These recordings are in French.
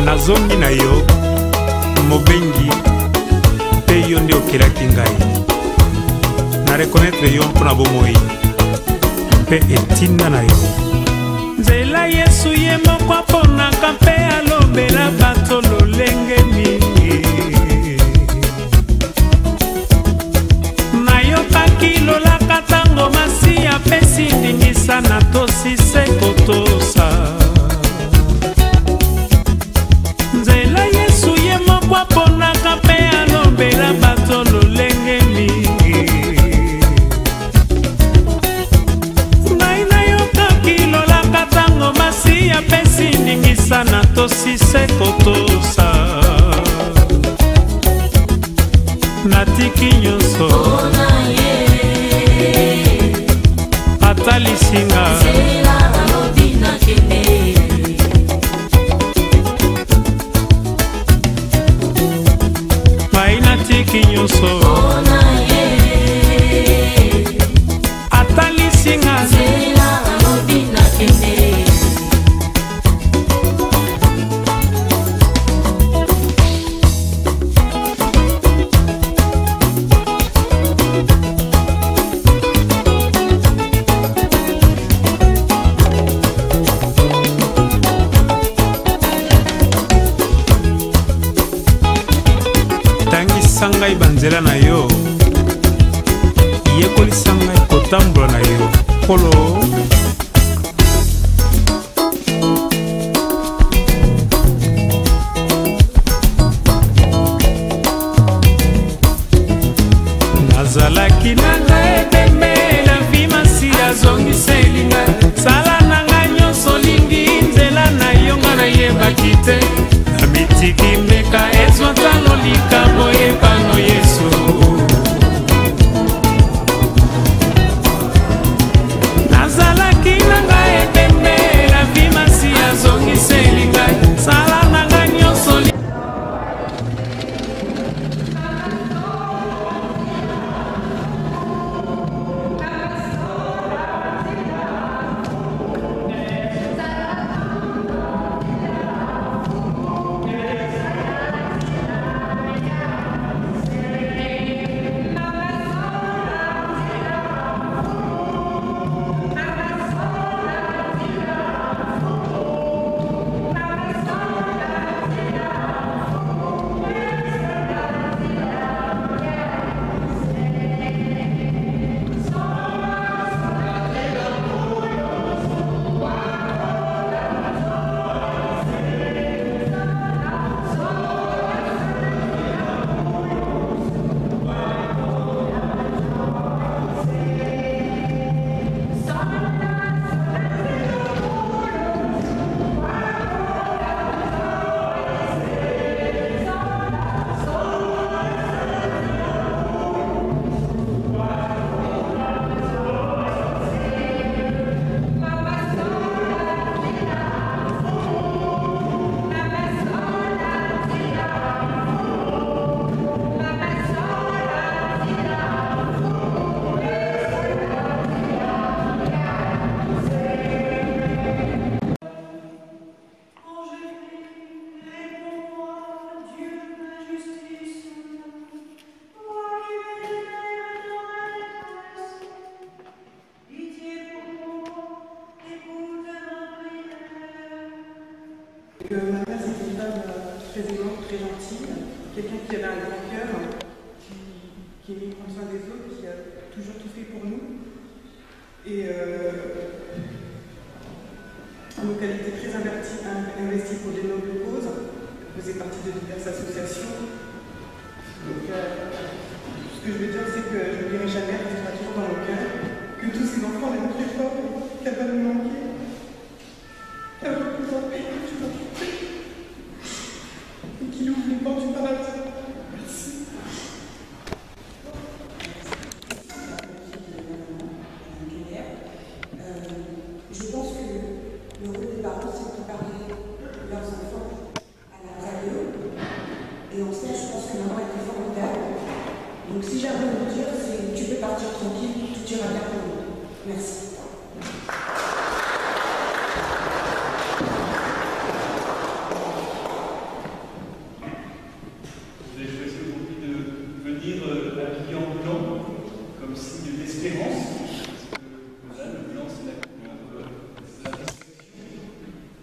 Nazongi na yo mobengi pe yo nde okelaki ngai na reconnaître yo mpona bomoi mpe etinda na yo nzela Yesu ye moko aponaka mpe alobela bato lolenge mingi nayokaki lolaka ntango masi apesi ndingisa na tosise kotosa nzela Yesu ye moko aponaka mpe alobela bato lolenge mingi ngai nayokaki lolaka ntango masi tosise kotosa natiki nyonso ata lisinga ngai natiki nyonso ata lisinga tangisa ngai banzela na yo yekolisa ngai kotambola na yo kolo nazalaki na ngai ebembe na vi masi azongiseli ngai sala na ngai nyonso lingi nzela na yo nga nayebaki te na mitiki meka ezwa ntano likambo yebano yesu nazalaki na ngai ebembe na vi masi azongiseli ngai sala na ngai nyonso Ma mère, c'est une femme très aimante, très gentille, quelqu'un qui avait un grand cœur, qui aimait prendre soin des autres, qui a toujours tout fait pour nous. Et nos qualités très investies pour des nobles causes, faisait partie de diverses associations. Donc, ce que je veux dire, c'est que je ne l'oublierai jamais, elle restera toujours dans mon cœur, que tous ces enfants l'aiment très fort, qu'elle va nous manquer. Elle va nous manquer, tu vas quitter. Et qu'il ouvre les portes du paradis. Merci. Je pense que le rôle des parents, c'est de préparer leurs enfants à la carrière. Et en cela, je pense que maman était formidable. Donc si j'avais à vous dire, c'est tu peux partir tranquille, tout ira bien pour nous. Merci. Vous avez choisi aujourd'hui de venir habillé en blanc, comme signe d'espérance. Parce que le blanc, c'est la couleur de la résurrection.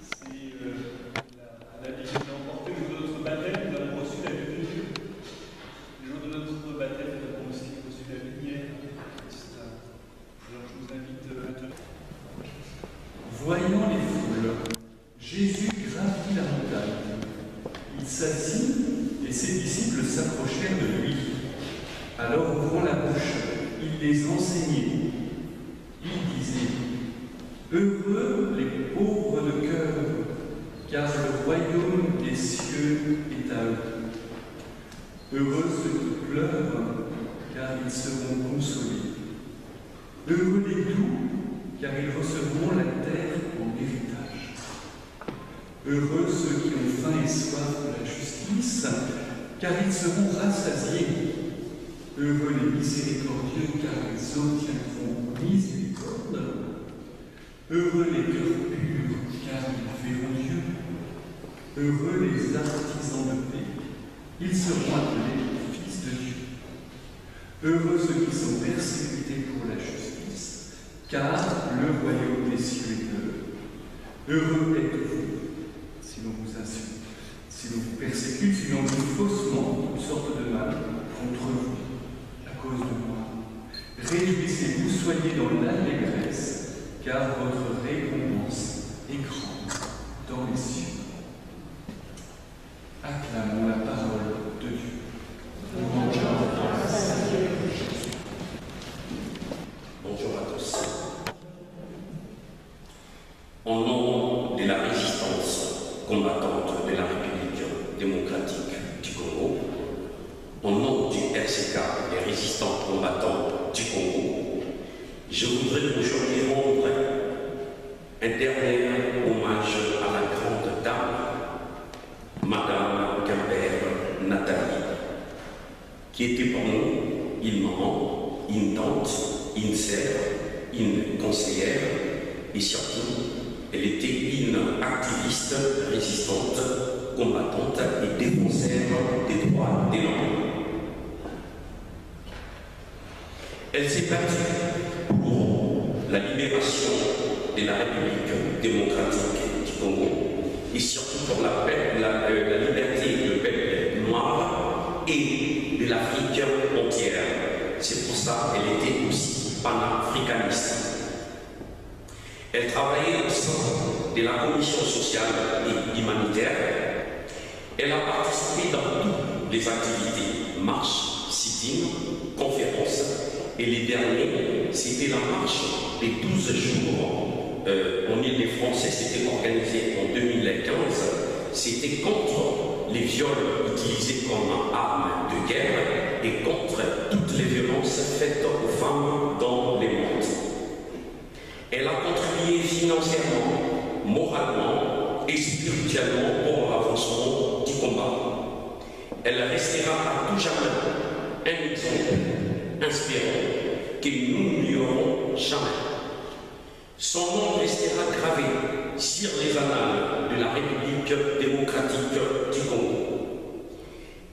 C'est l'habit qui a emporté le jour de notre baptême, nous avons reçu la vue de Dieu. Le jour de notre baptême, nous avons aussi reçu la lumière, etc. Alors je vous invite maintenant. Voyant les foules, Jésus gravit la montagne. Il s'assit et ses disciples s'approchèrent de lui. Alors, ouvrant la bouche, il les enseignait. Il disait : Heureux les pauvres de cœur, car le royaume des cieux est à eux. Heureux ceux qui pleurent, car ils seront consolés. Heureux les doux, car ils recevront la terre en héritage. Heureux ceux qui ont faim et soif de la justice, car ils seront rassasiés. Heureux les miséricordieux, car ils obtiendront miséricorde. Heureux les cœurs purs, car ils verront Dieu. Heureux les artisans de paix, ils seront appelés fils de Dieu. Heureux ceux qui sont persécutés pour la justice, car le royaume des cieux est d'eux. Heureux êtes-vous si l'on vous insulte, si l'on vous persécute, si l'on dit faussement toutes sortes de mal contre vous, à cause de moi. Réjouissez-vous, soyez dans l'allégresse, car votre récompense est grande dans les cieux. Acclamons la parole de Dieu. Bonjour à tous. Au nom de la résistance combattante de la République démocratique du Congo, au nom du RCK, les résistants combattants du Congo, je voudrais aujourd'hui rendre un dernier hommage à la grande dame, Madame Quimper Nathalie, qui était pour nous une maman, une tante, une sœur, une conseillère, et surtout, elle était une activiste résistante, combattante et défenseur des droits des langues. Elle s'est battue pour la libération de la République démocratique du Congo et surtout pour la liberté du peuple noir et de l'Afrique entière. C'est pour ça qu'elle était aussi panafricaniste. Elle travaillait au sein de la commission sociale et humanitaire. Elle a participé dans toutes les activités, marches, sit-in, conférences. Et les derniers, c'était la marche des 12 jours en Île-de-France. C'était organisé en 2015. C'était contre les viols utilisés comme arme de guerre et contre toutes les violences faites aux femmes dans les mondes. Elle a contribué financièrement, moralement et spirituellement pour l'avancement du combat. Elle restera à tout jamais un exemple inspirant que nous n'oublierons jamais. Son nom restera gravé sur les annales de la République démocratique du Congo.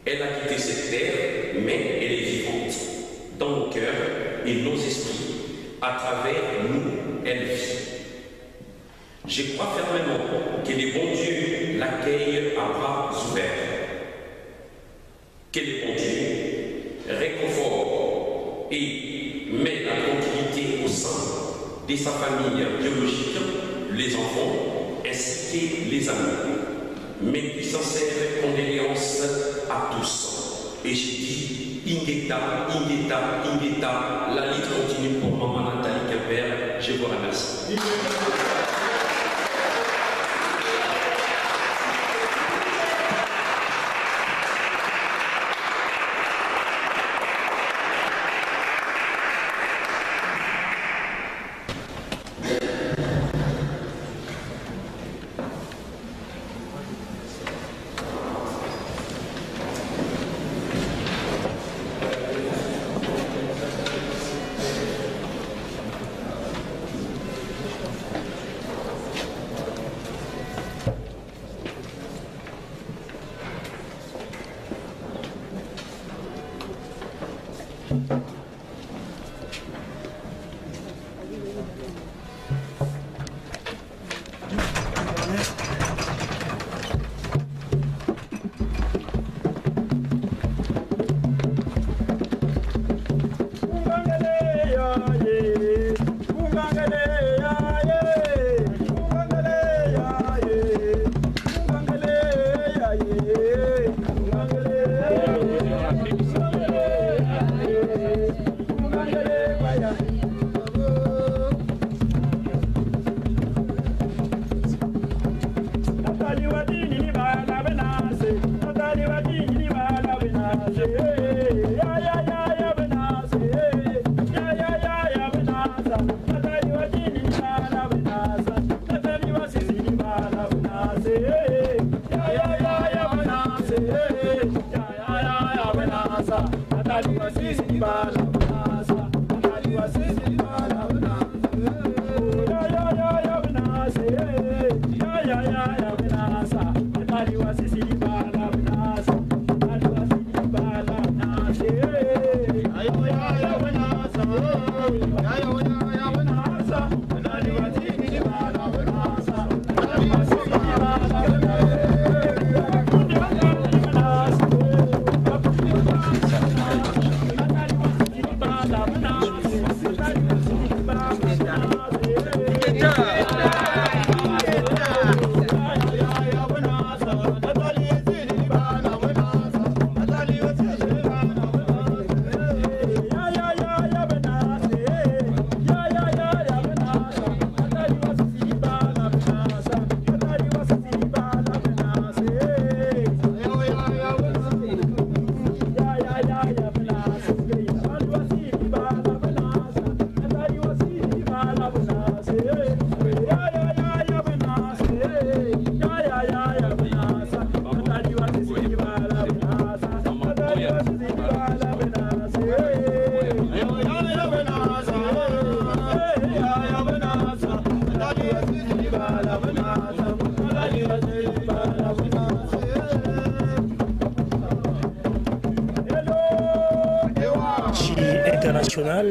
Elle a quitté cette terre, mais elle est vivante dans nos cœurs et nos esprits. À travers nous, elle vit. Je crois fermement que les bons dieux l'accueillent à bras ouverts. Que les bons dieux réconfortent et mettent la tranquillité au sein de sa famille biologique, les enfants, ainsi que les amis. Mes plus sincères condoléances à tous. Et je dis Ingeta, Ingeta, Ingeta, la lutte continue pour maman Nathalie Quimper. Je vous remercie. Nathalie Wadini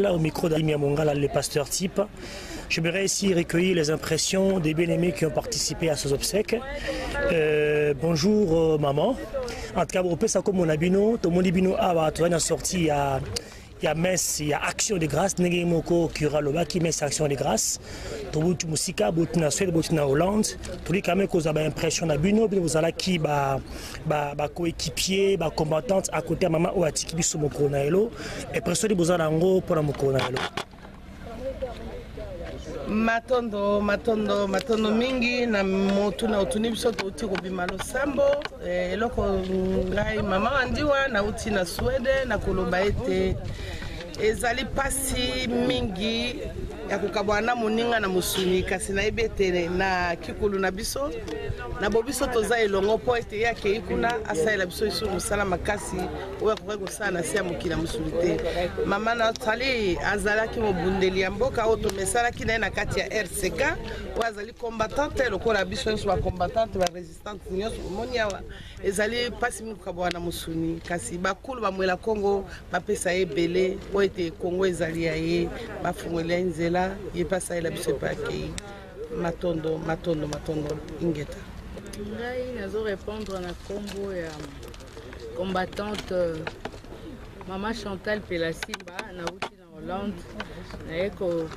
Au micro d'Alimia Mongala, le pasteur type. J'aimerais ici recueillir les impressions des bien-aimés qui ont participé à ces obsèques. Bonjour maman. En tout cas, vous pouvez savoir mon abino, tout le monde abino a sorti il y a messe, il y a action de grâce, négé moko kura loba qui messe action de grâce. Tout le musika, botina Suède, botina Hollande. Tout le monde cause a impression d'abino, puis vous allez qui coéquipier, combattante à côté maman ou à tiki biso moko na elo. Et pression de bozala ngo pour la moko na elo. Matondo mingi na motu na utuni biso touti ko bimalo sambo eloko ngai mama andiwa na uti na Suède na koloba ete ezali pasi mingi ya kokabwana moninga na musuni kasi na ebete na kikulu na biso na bobiso toza elongo po ete yake ikuna asaila biso isu musala makasi oya kokako sana sia mokila musulite mama na tali azalaki mobundeli ya mboka oto mesala kina na kati ya RCK wazali combattante lokola biso nso ba combattante ba resistante nyonso monia ezali pasi mingi kokabwana musuni kasi bakulu ba mwela Kongo bapesa ebele po ete Kongo ezali ya ye bafungwela nzela il passe à la bisopaki matondo ingeta ngai nazo répondre na combo ya combattante Maman Chantal Pelasimba na uti na Hollande na eko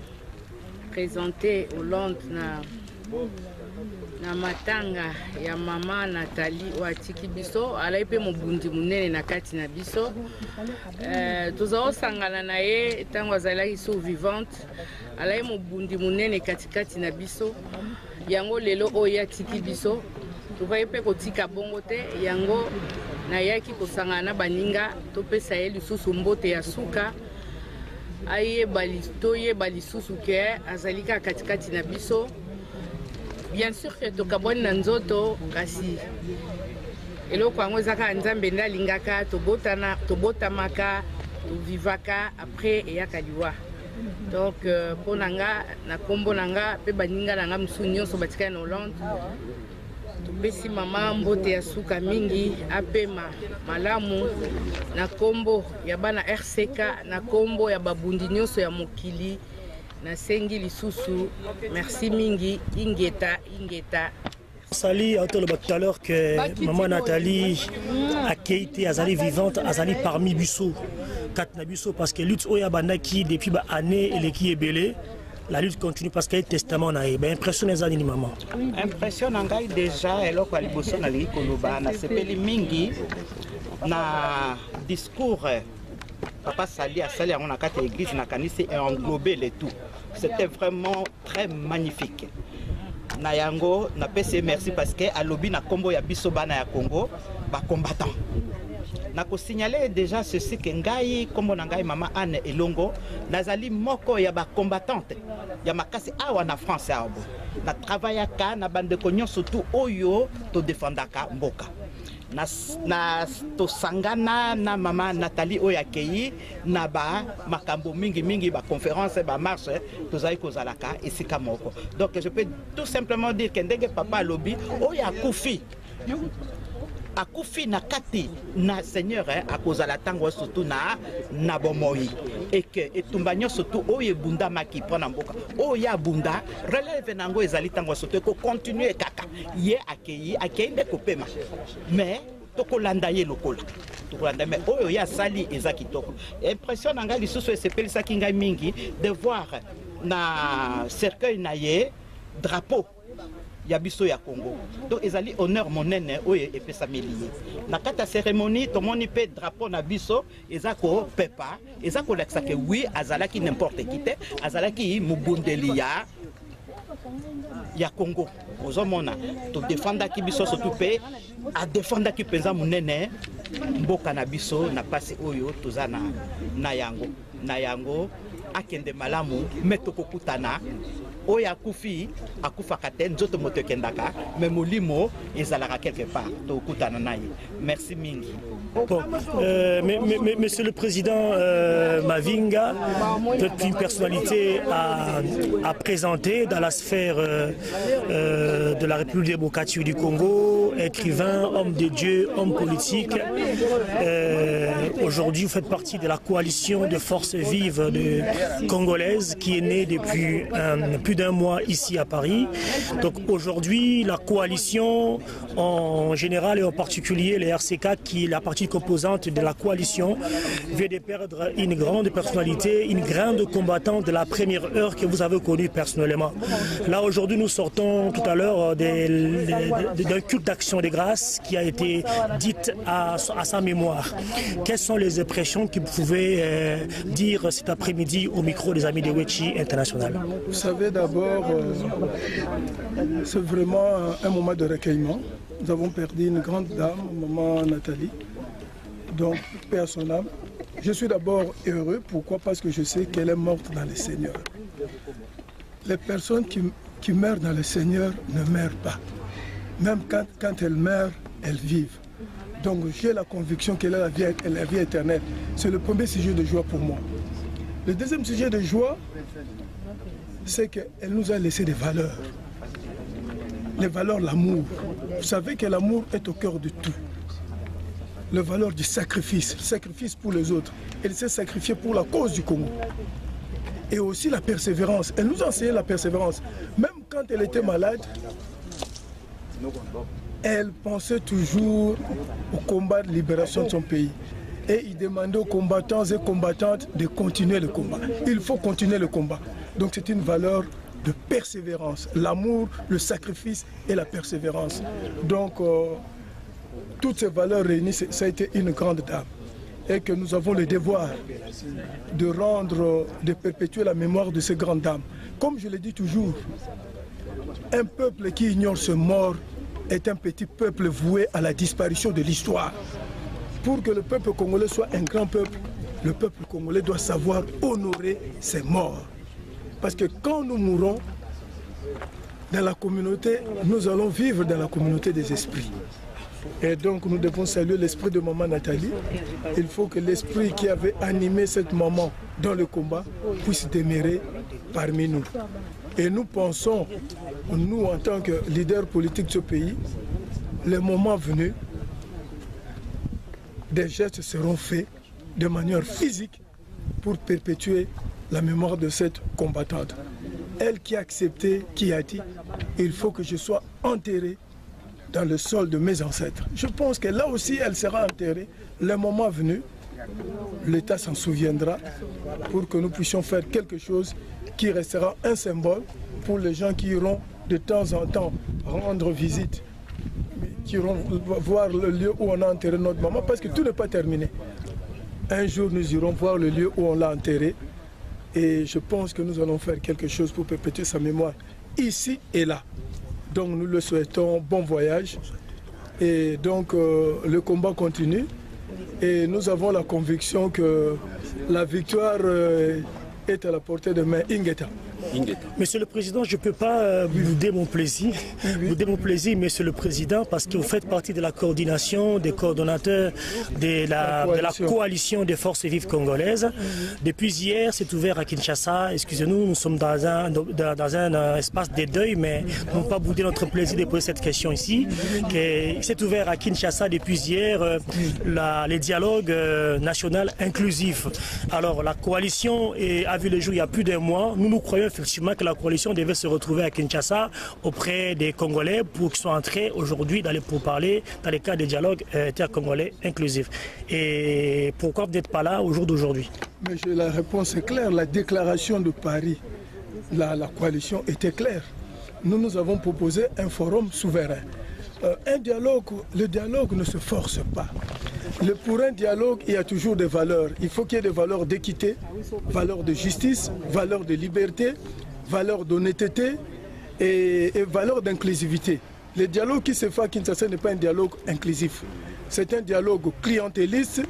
présenter Hollande na matanga ya mama Nathalie watiki biso alai pe mobundi munene na kati na biso tozao sangana na ye tango azalaki so vivante alai mobundi munene katikati na biso yango lelo oya tiki biso tovaye pe kotika bongo te yango na yaki kosangana na baninga topesa ye lisusu mbote ya suka ayeba lisusu ke azalika katikati na biso. Bien sûr que tokaboni na nzoto kasi eloko yango ezaka nzambe ndalingaka tobotamaka tovivaka après eyaka liwa donc mpo na nga na kombo na nga mpe baninga na nga mosusu nyonso batikali na Hollande topesi mama mbote ya suka mingi apema malamu na kombo ya bana RCK na kombo ya babundi nyonso ya mokili nasengi lisusu merci mingi ingeta. Sali a tout à l'heure que maman Nathalie a été azali vivante, azali parmi Busso, quatre Busso parce que lutte oya bandaki depuis ba année et qui est belé. La lutte continue parce qu'il y a testament na ben impression les années maman. Impression ngai déjà eloko ali bosso na li koloba na sepeli mingi na discours Papa Sali a sali on a quatre églises na kanisi et englobé le tout. C'était vraiment très magnifique. Nayango na pese merci parce que à lobby na kombo ya biso bana ya Congo ba combattant. Na ko signaler déjà ceci que ngai kombo na ngai mama Anne Elongo nazali moko ya ba combattante ya makasi awa na France abo. Na travaillaka na bande konyo surtout oyo to défendaka mboka. Na to sangana na mama Nathalie oyakei na ba makambo mingi ba conférence ba marche tozai kozalaka esika moko. Donc je peux tout simplement dire que ndenge papa lobby oya kufi akufi na kati na seigneur akozala tango surtout na bomoi et que etumba nyonso tu oyo ebundamaki mpo na mboka oyo abunda relève nango ezali tango surtout ko continuer kaka ye akei nde kopema mais tokolanda ye lokola tokolanda mais oyo ya sali eza kitoko impression na ngai lisusu esepelisaki ngai mingi de voir na cercueil na ye drapeau ya biso ya Congo. Donc ezali honneur monene oyo epesameli ye. Na kata cérémonie tomoni pe drapeau na biso ezako pepa, ezako laksa ke oui azalaki n'importe qui te, azalaki mubundeli ya Congo. Ozomona to défendaki biso surtout pe a défendaki penza monene mboka na biso na pasi oyo tozana na yango akende malamu metoko kutana oya akufi akufaka te nzoto moto kendaka mais molimo ezalaka quelque part to kutana naye. Merci mingi. Bon, Monsieur le Président Mavinga, toute une personnalité à présenter dans la sphère de la République démocratique du Congo, écrivain, homme de Dieu, homme politique. Aujourd'hui, vous faites partie de la coalition de forces vives congolaises qui est née depuis plus d'un mois ici à Paris. Donc aujourd'hui, la coalition en général et en particulier les RCK, qui est la partie composante de la coalition, vient de perdre une grande personnalité, une grande combattante de la première heure que vous avez connue personnellement. Là aujourd'hui, nous sortons tout à l'heure d'un culte d'action de grâce qui a été dite à sa mémoire. Quelles sont les impressions que vous pouvez dire cet après-midi au micro des Amis de Wechi International? Vous savez, d'abord, c'est vraiment un moment de recueillement. Nous avons perdu une grande dame, maman Nathalie, donc paix à son âme. Je suis d'abord heureux, pourquoi? Parce que je sais qu'elle est morte dans le Seigneur. Les personnes qui meurent dans le Seigneur ne meurent pas. Même quand elles meurent, elles vivent. Donc j'ai la conviction qu'elle a la vie éternelle. C'est le premier sujet de joie pour moi. Le deuxième sujet de joie, c'est qu'elle nous a laissé des valeurs. Les valeurs, l'amour. Vous savez que l'amour est au cœur de tout. Les valeurs du sacrifice pour les autres. Elle s'est sacrifiée pour la cause du Congo. Et aussi la persévérance. Elle nous a enseigné la persévérance. Même quand elle était malade, elle pensait toujours au combat de libération de son pays. Et il demandait aux combattants et combattantes de continuer le combat. Il faut continuer le combat. Donc c'est une valeur de persévérance. L'amour, le sacrifice et la persévérance. Donc toutes ces valeurs réunies, ça a été une grande dame. Et que nous avons le devoir de perpétuer la mémoire de ces grandes dames. Comme je le dis toujours, un peuple qui ignore ce mort est un petit peuple voué à la disparition de l'histoire. Pour que le peuple congolais soit un grand peuple, le peuple congolais doit savoir honorer ses morts. Parce que quand nous mourrons dans la communauté, nous allons vivre dans la communauté des esprits. Et donc nous devons saluer l'esprit de maman Nathalie. Il faut que l'esprit qui avait animé cette maman dans le combat puisse demeurer parmi nous. Et nous pensons, nous en tant que leaders politiques de ce pays, le moment venu, des gestes seront faits de manière physique pour perpétuer la mémoire de cette combattante. Elle qui a accepté, qui a dit, il faut que je sois enterré dans le sol de mes ancêtres. Je pense que là aussi, elle sera enterrée. Le moment venu, l'État s'en souviendra pour que nous puissions faire quelque chose qui restera un symbole pour les gens qui iront de temps en temps rendre visite, qui iront voir le lieu où on a enterré notre maman, parce que tout n'est pas terminé. Un jour, nous irons voir le lieu où on l'a enterré et je pense que nous allons faire quelque chose pour perpétuer sa mémoire ici et là. Donc nous le souhaitons bon voyage et donc le combat continue et nous avons la conviction que la victoire est à la portée de main. Ingeta. Monsieur le Président, je ne peux pas bouder mon plaisir, Monsieur le Président, parce que vous faites partie de la coordination, des coordonnateurs de la coalition des forces vives congolaises. Depuis hier, c'est ouvert à Kinshasa. Excusez-nous, nous sommes dans un espace de deuil, mais nous n'avons pas boudé notre plaisir de poser cette question ici. C'est ouvert à Kinshasa depuis hier les dialogues national inclusif. Alors la coalition a vu le jour il y a plus d'un mois. Nous croyons effectivement que la coalition devait se retrouver à Kinshasa auprès des Congolais pour qu'ils soient entrés aujourd'hui pour parler dans les cas de dialogue intercongolais inclusif. Et pourquoi vous n'êtes pas là au jour d'aujourd'hui? Mais la réponse est claire. La déclaration de Paris, la coalition était claire. Nous avons proposé un forum souverain. Le dialogue ne se force pas. Pour un dialogue, il y a toujours des valeurs. Il faut qu'il y ait des valeurs d'équité, valeurs de justice, valeurs de liberté, valeurs d'honnêteté et valeurs d'inclusivité. Le dialogue qui se fait à Kinshasa n'est pas un dialogue inclusif. C'est un dialogue clientéliste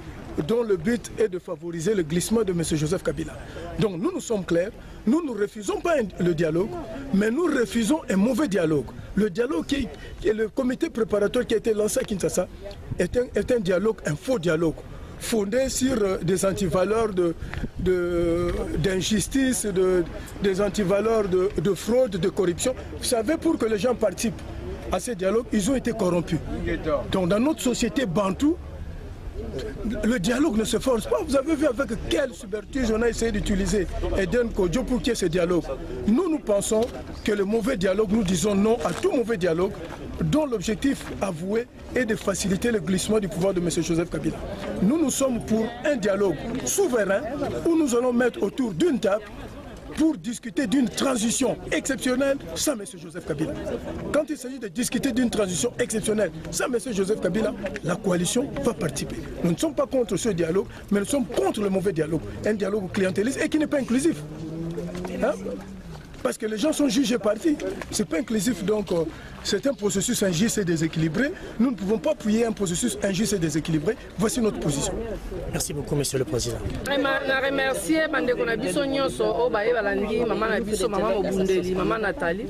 dont le but est de favoriser le glissement de M. Joseph Kabila. Donc nous sommes clairs, nous ne refusons pas le dialogue, mais nous refusons un mauvais dialogue. Le dialogue qui est le comité préparatoire qui a été lancé à Kinshasa est un dialogue, un faux dialogue, fondé sur des antivaleurs d'injustice, des antivaleurs de fraude, de corruption. Vous savez, pour que les gens participent à ces dialogues, ils ont été corrompus. Donc dans notre société bantou, le dialogue ne se force pas. Vous avez vu avec quel subterfuge on a essayé d'utiliser Eden Kodjo pour qu'il y ait ce dialogue. Nous pensons que le mauvais dialogue, nous disons non à tout mauvais dialogue dont l'objectif avoué est de faciliter le glissement du pouvoir de M. Joseph Kabila. Nous sommes pour un dialogue souverain où nous allons mettre autour d'une table pour discuter d'une transition exceptionnelle sans M. Joseph Kabila. Quand il s'agit de discuter d'une transition exceptionnelle sans M. Joseph Kabila, la coalition va participer. Nous ne sommes pas contre ce dialogue, mais nous sommes contre le mauvais dialogue. Un dialogue clientéliste et qui n'est pas inclusif. Hein? Parce que les gens sont jugés partis. Ce n'est pas inclusif, donc c'est un processus injuste et déséquilibré. Nous ne pouvons pas appuyer un processus injuste et déséquilibré. Voici notre position. Merci beaucoup, Monsieur le Président. Je remercie Maman Mobundeli, Maman Nathalie.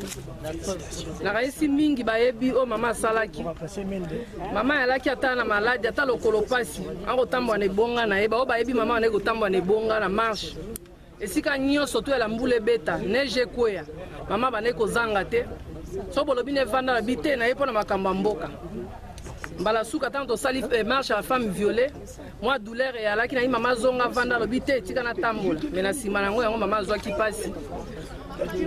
Je remercie mingi bayebi o Maman Salaki. Maman Salaki atana malade ata lokolo pasi. Ango tambwa ne bonga na eba o bayebi maman ne ko tambwa ne bonga na marche. Esika nyonso to la mbule beta neje kwea mama bane ko zanga te so bolobi ne vanda la bite na yepo na makamba mboka mbala suka tanto sali marche à femme violée moi douleur et alaki na mama zonga vanda la bite tika na tambola mena sima nango yango mama zwa ki pasi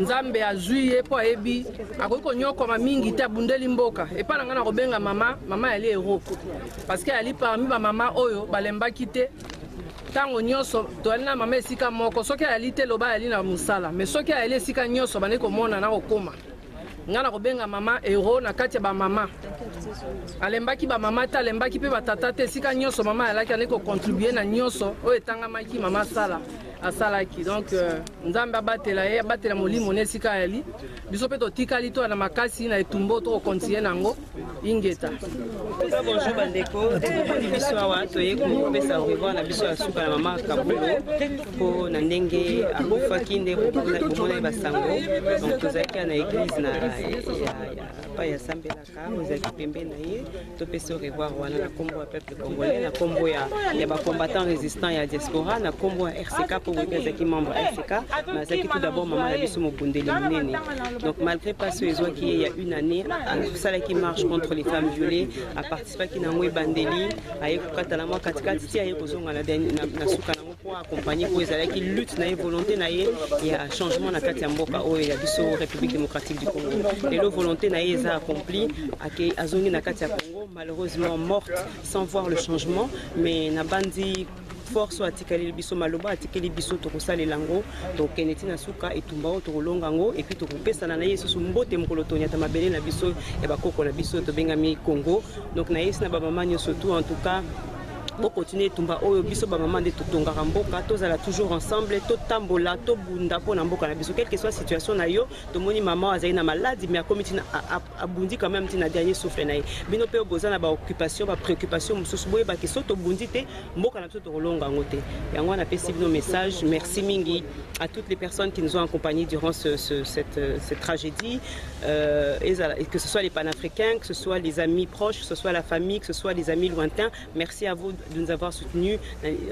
nzambe azuye po ebi akoko nyoko ma mingi te abundeli mboka e pa nanga na kobenga mama ali héros parce que ali parmi ba mama oyo balemba kite tango nyonso toalina mama esika moko soki ali te loba ali na musala mais soki ali esika nyonso bane komona na kokoma ngana kobenga mama héros na kati ya ba mama alembaki ba mama ta alembaki pe batata te esika nyonso mama alaki ane ko contribuer na nyonso oyo etangamaki mama sala asalaki donc nzambe abatela molimo na esika ali biso pe totikali to na makasi na etumbo to continue nango ingeta. Bonjour bandeko, biso awa toye kopesa revoir na biso ya suka na mama Kabulo po na ndenge akufaki nde komona basango donc tozalaki na église na pa ya sambelaka ozalaki pembe na ye topesa revoir wana na kombo ya peuple congolais na kombo ya ba combattants résistants ya diaspora na kombo ya RCK pour ezalaki membre RCK mais ezalaki tout d'abord maman na biso Mobundeli Munene. Donc malgré pas ce ezwaki il y a une année asalaki marche contre les femmes violées a participé à Kinangwe Bandeli a écouté la moi katikati ti a kozonga na suka nango pour accompagner pour ezalaki lutte na volonté na ye ya changement na kati ya mboka oyo ya biso République démocratique du Congo et la volonté na ye a accompli ake azongi na kati ya Congo malheureusement morte sans voir le changement mais na bandi force atikali biso maloba atikali biso tokosala lango donc eneti na suka etumba o tokolonga ngo et puis tokopesa na ye susu mbote mokolo tonyata mabele na biso e bakoko na biso to bengami Congo donc na yesi na ba mama nyoso tout en tout cas continuer tumba oyo biso ba maman de totongaka mboka tozala toujours ensemble totambola tobunda mpona mboka na biso quelle que soit situation na yo tomoni maman azali na maladie mais akomi tina abundi quand même tina dernier souffle na ye bino pe boza na ba occupation ba préoccupation mosusu boye ba ke so tobundi te mboka na biso tokolonga ngo te yango na pesi bino message merci mingi à toutes les personnes qui nous ont accompagnés durant cette tragédie et que ce soit les panafricains que ce soit les amis proches que ce soit la famille que ce soit les amis lointains merci à vous de nous avoir soutenus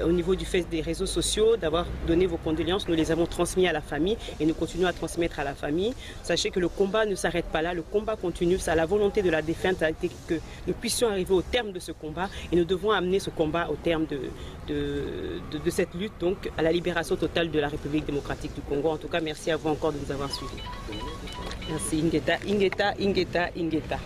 au niveau du fait des réseaux sociaux, d'avoir donné vos condoléances. Nous les avons transmis à la famille et nous continuons à transmettre à la famille. Sachez que le combat ne s'arrête pas là, le combat continue. C'est à la volonté de la défunte que nous puissions arriver au terme de ce combat et nous devons amener ce combat au terme de cette lutte, donc à la libération totale de la République démocratique du Congo. En tout cas, merci à vous encore de nous avoir suivis. Merci Ingeta, Ingeta, Ingeta, Ingeta.